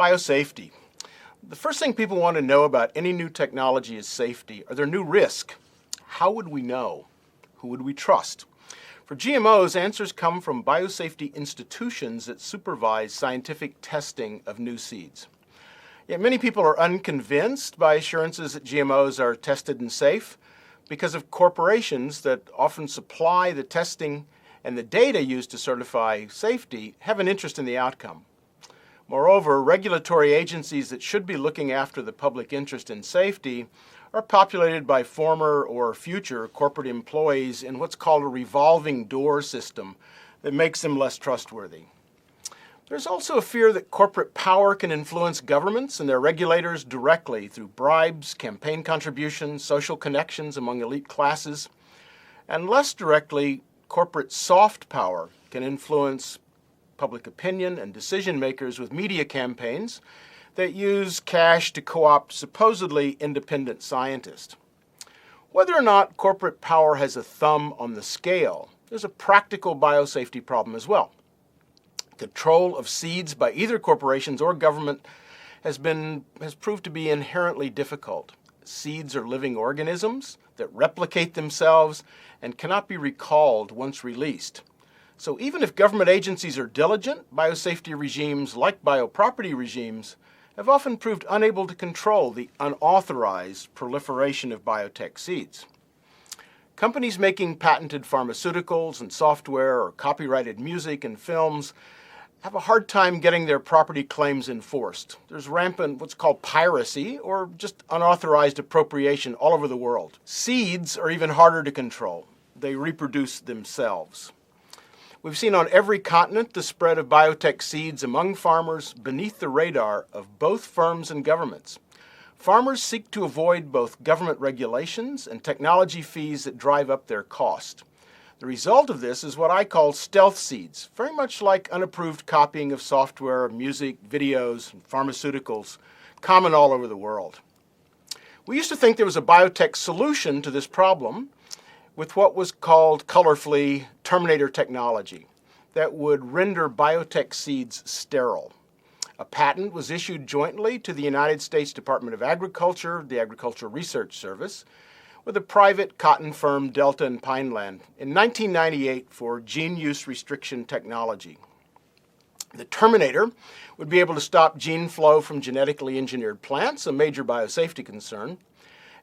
Biosafety. The first thing people want to know about any new technology is safety. Are there new risks? How would we know? Who would we trust? For GMOs, answers come from biosafety institutions that supervise scientific testing of new seeds. Yet many people are unconvinced by assurances that GMOs are tested and safe because of corporations that often supply the testing and the data used to certify safety have an interest in the outcome. Moreover, regulatory agencies that should be looking after the public interest in safety are populated by former or future corporate employees in what's called a revolving door system that makes them less trustworthy. There's also a fear that corporate power can influence governments and their regulators directly through bribes, campaign contributions, social connections among elite classes, and less directly, corporate soft power can influence public opinion and decision makers with media campaigns that use cash to co-opt supposedly independent scientists. Whether or not corporate power has a thumb on the scale, there's a practical biosafety problem as well. Control of seeds by either corporations or government has proved to be inherently difficult. Seeds are living organisms that replicate themselves and cannot be recalled once released. So even if government agencies are diligent, biosafety regimes like bioproperty regimes have often proved unable to control the unauthorized proliferation of biotech seeds. Companies making patented pharmaceuticals and software or copyrighted music and films have a hard time getting their property claims enforced. There's rampant what's called piracy or just unauthorized appropriation all over the world. Seeds are even harder to control. They reproduce themselves. We've seen on every continent the spread of biotech seeds among farmers beneath the radar of both firms and governments. Farmers seek to avoid both government regulations and technology fees that drive up their cost. The result of this is what I call stealth seeds, very much like unapproved copying of software, music, videos, and pharmaceuticals, common all over the world. We used to think there was a biotech solution to this problem with what was called colorfully Terminator technology that would render biotech seeds sterile. A patent was issued jointly to the United States Department of Agriculture, the Agricultural Research Service, with a private cotton firm, Delta and Pineland, in 1998 for gene use restriction technology. The Terminator would be able to stop gene flow from genetically engineered plants, a major biosafety concern,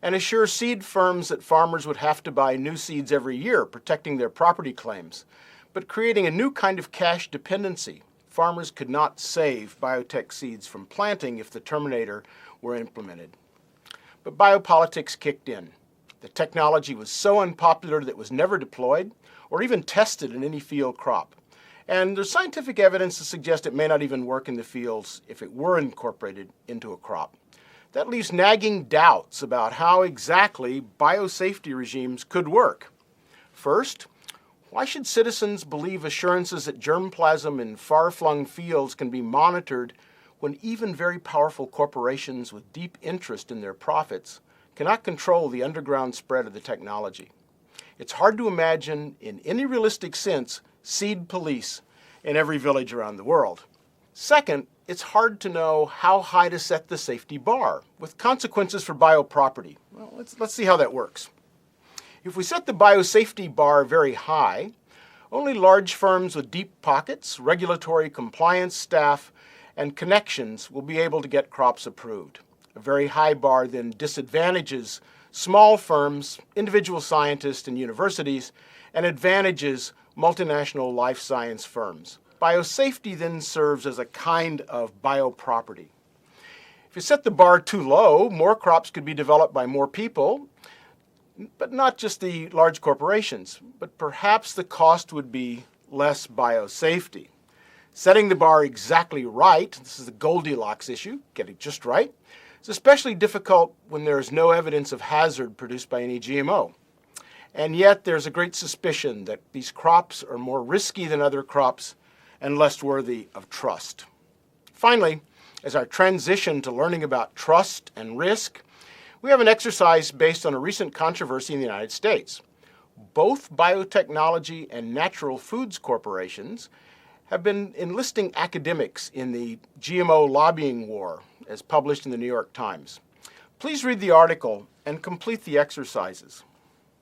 and assure seed firms that farmers would have to buy new seeds every year, protecting their property claims, but creating a new kind of cash dependency. Farmers could not save biotech seeds from planting if the Terminator were implemented. But biopolitics kicked in. The technology was so unpopular that it was never deployed or even tested in any field crop. And there's scientific evidence to suggest it may not even work in the fields if it were incorporated into a crop. That leaves nagging doubts about how exactly biosafety regimes could work. First, why should citizens believe assurances that germplasm in far-flung fields can be monitored when even very powerful corporations with deep interest in their profits cannot control the underground spread of the technology? It's hard to imagine, in any realistic sense, seed police in every village around the world. Second, it's hard to know how high to set the safety bar, with consequences for bioproperty. Well, let's see how that works. If we set the biosafety bar very high, only large firms with deep pockets, regulatory compliance staff, and connections will be able to get crops approved. A very high bar then disadvantages small firms, individual scientists and universities, and advantages multinational life science firms. Biosafety then serves as a kind of bioproperty. If you set the bar too low, more crops could be developed by more people, but not just the large corporations, but perhaps the cost would be less biosafety. Setting the bar exactly right, this is the Goldilocks issue, get it just right, it's especially difficult when there is no evidence of hazard produced by any GMO. And yet there's a great suspicion that these crops are more risky than other crops and less worthy of trust. Finally, as our transition to learning about trust and risk, we have an exercise based on a recent controversy in the United States. Both biotechnology and natural foods corporations have been enlisting academics in the GMO lobbying war, as published in the New York Times. Please read the article and complete the exercises.